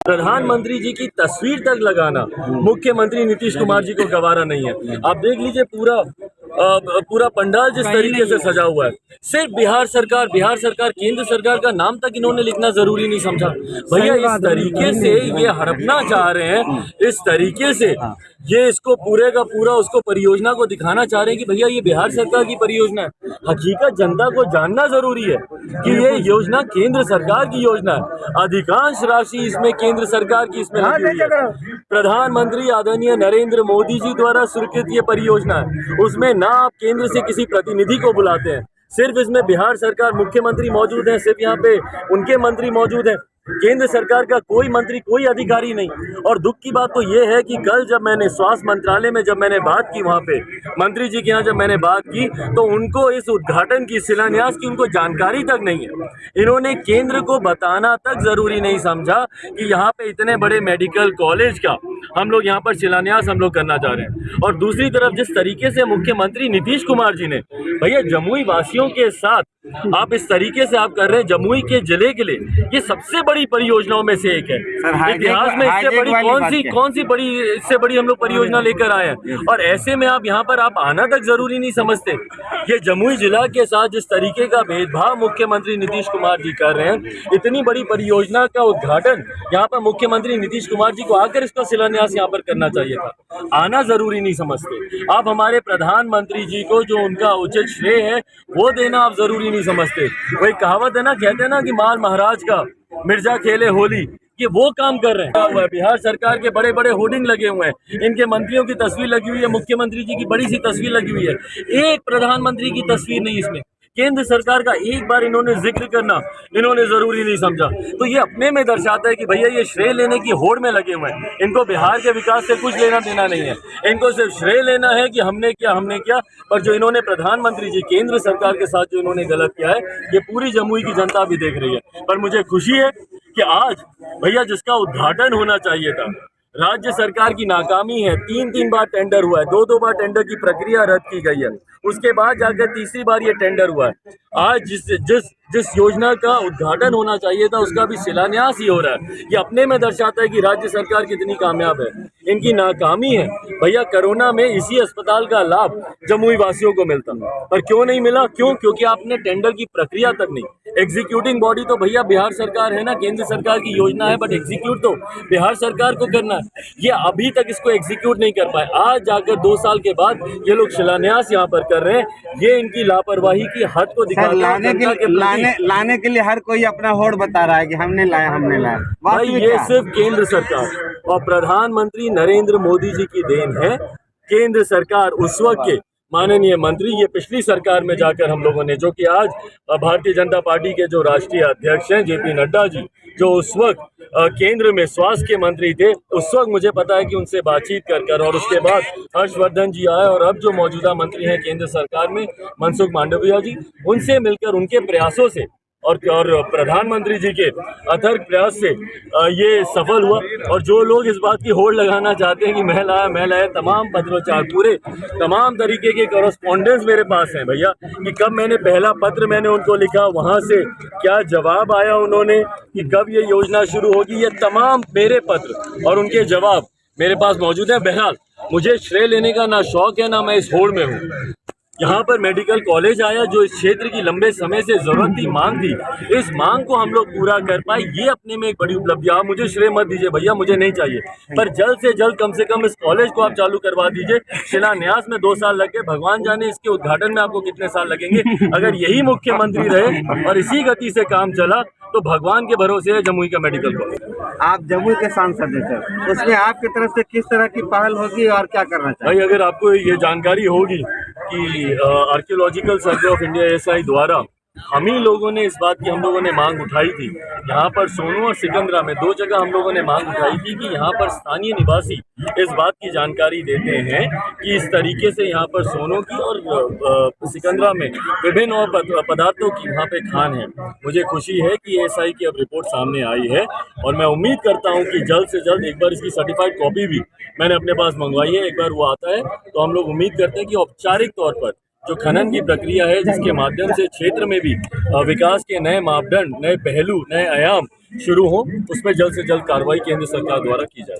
प्रधानमंत्री जी की तस्वीर तक लगाना मुख्यमंत्री नीतीश कुमार जी को गवारा नहीं है। आप देख लीजिए पूरा पंडाल जिस तरीके से सजा हुआ है, सिर्फ बिहार सरकार केंद्र सरकार का नाम तक इन्होंने लिखना जरूरी नहीं समझा। भैया इस तरीके से ये हड़पना चाह रहे हैं, इस तरीके से ये इसको पूरे का पूरा उसको परियोजना को दिखाना चाह रहे हैं कि भैया ये बिहार सरकार की परियोजना है। हकीकत जनता को जानना जरूरी है कि ये योजना केंद्र सरकार की योजना है। अधिकांश राशि इसमें केंद्र सरकार की इसमें लगी हुई है। प्रधानमंत्री आदरणीय नरेंद्र मोदी जी द्वारा स्वीकृत ये परियोजना है। उसमें ना आप केंद्र से किसी प्रतिनिधि को बुलाते हैं, सिर्फ इसमें बिहार सरकार मुख्यमंत्री मौजूद है, सिर्फ यहाँ पे उनके मंत्री मौजूद हैं। केंद्र सरकार का कोई मंत्री कोई अधिकारी नहीं। और दुख की बात तो ये है कि कल जब मैंने स्वास्थ्य मंत्रालय में जब मैंने बात की, वहां पे मंत्री जी के यहाँ जब मैंने बात की, तो उनको इस उद्घाटन की शिलान्यास की उनको जानकारी तक नहीं है। इन्होंने केंद्र को बताना तक जरूरी नहीं समझा कि यहाँ पे इतने बड़े मेडिकल कॉलेज का हम लोग यहाँ पर शिलान्यास हम लोग करना चाह रहे हैं। और दूसरी तरफ जिस तरीके से मुख्यमंत्री नीतीश कुमार जी ने भैया जमुई वासियों के साथ आप इस तरीके से आप कर रहे हैं, जमुई के जिले के लिए ये सबसे बड़ी परियोजनाओं में से एक है। इतिहास में इससे बड़ी कौन सी बड़ी इससे बड़ी हम लोग परियोजना लेकर आए हैं। और ऐसे में आप यहाँ पर आप आना तक जरूरी नहीं समझते। ये जमुई जिला के साथ जिस तरीके का भेदभाव मुख्यमंत्री नीतीश कुमार जी कर रहे हैं, इतनी बड़ी परियोजना का उद्घाटन यहाँ पर मुख्यमंत्री नीतीश कुमार जी को आकर इसका शिलान्यास यहाँ पर करना चाहिए था। आना जरूरी नहीं समझते। आप हमारे प्रधानमंत्री जी को जो उनका उचित श्रेय है वो देना आप जरूरी नहीं समझते। वही कहावत है ना, कहते हैं ना कि माल महाराज का मिर्जा खेले होली, ये वो काम कर रहे हैं। बिहार सरकार के बड़े बड़े होर्डिंग लगे हुए हैं, इनके मंत्रियों की तस्वीर लगी हुई है, मुख्यमंत्री जी की बड़ी सी तस्वीर लगी हुई है, एक प्रधानमंत्री की तस्वीर नहीं इसमें। केंद्र सरकार का एक बार इन्होंने जिक्र करना इन्होंने जरूरी नहीं समझा। तो ये अपने में दर्शाता है कि भैया ये श्रेय लेने की होड़ में लगे हुए हैं। इनको बिहार के विकास से कुछ लेना देना नहीं है, इनको सिर्फ श्रेय लेना है कि हमने किया। पर जो इन्होंने प्रधानमंत्री जी केंद्र सरकार के साथ जो इन्होंने गलत किया है, ये पूरी जमुई की जनता भी देख रही है। पर मुझे खुशी है कि आज भैया जिसका उद्घाटन होना चाहिए था, राज्य सरकार की नाकामी है। 3 बार टेंडर हुआ है, 2 बार टेंडर की प्रक्रिया रद्द की गई है, उसके बाद जाकर तीसरी बार ये टेंडर हुआ है। आज जिस योजना का उद्घाटन होना चाहिए था उसका भी शिलान्यास ही हो रहा है। ये अपने में दर्शाता है कि राज्य सरकार कितनी कामयाब है। इनकी नाकामी है। भैया कोरोना में इसी अस्पताल का लाभ जमुई वासियों को मिलता, पर क्यों नहीं मिला? क्योंकि आपने टेंडर की प्रक्रिया तक नहीं। एग्जीक्यूटिंग बॉडी तो भैया बिहार सरकार है ना, केंद्र सरकार की योजना है, बट एग्जीक्यूट तो बिहार सरकार को करना है। ये अभी तक इसको एग्जीक्यूट नहीं कर पाए। आज जाकर 2 साल के बाद ये लोग शिलान्यास यहाँ पर कर रहे हैं। ये इनकी लापरवाही की हद को लाने के लिए हर कोई अपना होड़ बता रहा है कि हमने लाया। भाई ये सिर्फ केंद्र सरकार और प्रधानमंत्री नरेंद्र मोदी जी की देन है। केंद्र सरकार उस वक्त के माननीय मंत्री, ये पिछली सरकार में जाकर हम लोगों ने, जो कि आज भारतीय जनता पार्टी के जो राष्ट्रीय अध्यक्ष हैं जेपी नड्डा जी, जो उस वक्त केंद्र में स्वास्थ्य के मंत्री थे, उस वक्त मुझे पता है कि उनसे बातचीत कर और उसके बाद हर्षवर्धन जी आए और अब जो मौजूदा मंत्री हैं केंद्र सरकार में मनसुख मांडविया जी, उनसे मिलकर उनके प्रयासों से और प्रधानमंत्री जी के अथक प्रयास से ये सफल हुआ। और जो लोग इस बात की होड़ लगाना चाहते हैं कि मैं लाया, तमाम पत्रोच्चार पूरे तमाम तरीके के कॉरेस्पॉन्डेंस मेरे पास हैं भैया, कि कब मैंने पहला पत्र मैंने उनको लिखा, वहां से क्या जवाब आया उन्होंने, कि कब ये योजना शुरू होगी, ये तमाम मेरे पत्र और उनके जवाब मेरे पास मौजूद हैं। बहरहाल मुझे श्रेय लेने का ना शौक है ना मैं इस होड़ में हूँ। यहाँ पर मेडिकल कॉलेज आया जो इस क्षेत्र की लंबे समय से जरूरत थी, मांग थी, इस मांग को हम लोग पूरा कर पाए, ये अपने में एक बड़ी उपलब्धि। आप मुझे श्रेय मत दीजिए भैया, मुझे नहीं चाहिए, पर जल्द से जल्द कम से कम इस कॉलेज को आप चालू करवा दीजिए। शिलान्यास में 2 साल लगे, भगवान जाने इसके उद्घाटन में आपको कितने साल लगेंगे। अगर यही मुख्यमंत्री रहे और इसी गति से काम चला तो भगवान के भरोसे है जमुई का मेडिकल कॉलेज। आप जमुई के सांसद हैं सर, उसमें आपकी तरफ से किस तरह की पहल होगी और क्या करना चाहिए? भाई अगर आपको ये जानकारी होगी कि archaeological survey of India ASI द्वारा हम ही लोगों ने इस बात की हम लोगों ने मांग उठाई थी। यहाँ पर सोनू और सिकंदरा में 2 जगह हम लोगों ने मांग उठाई थी कि यहाँ पर स्थानीय निवासी इस बात की जानकारी देते हैं कि इस तरीके से यहाँ पर सोनू की और सिकंदरा में विभिन्न और पदार्थों की वहाँ पे खान है। मुझे खुशी है कि ASI की अब रिपोर्ट सामने आई है और मैं उम्मीद करता हूँ कि जल्द से जल्द एक बार इसकी सर्टिफाइड कॉपी भी मैंने अपने पास मंगवाई है। एक बार वो आता है तो हम लोग उम्मीद करते हैं कि औपचारिक तौर पर जो खनन की प्रक्रिया है, जिसके माध्यम से क्षेत्र में भी विकास के नए मापदंड, नए पहलू, नए आयाम शुरू हों, उस पर जल्द से जल्द कार्रवाई केंद्र सरकार द्वारा की जाए।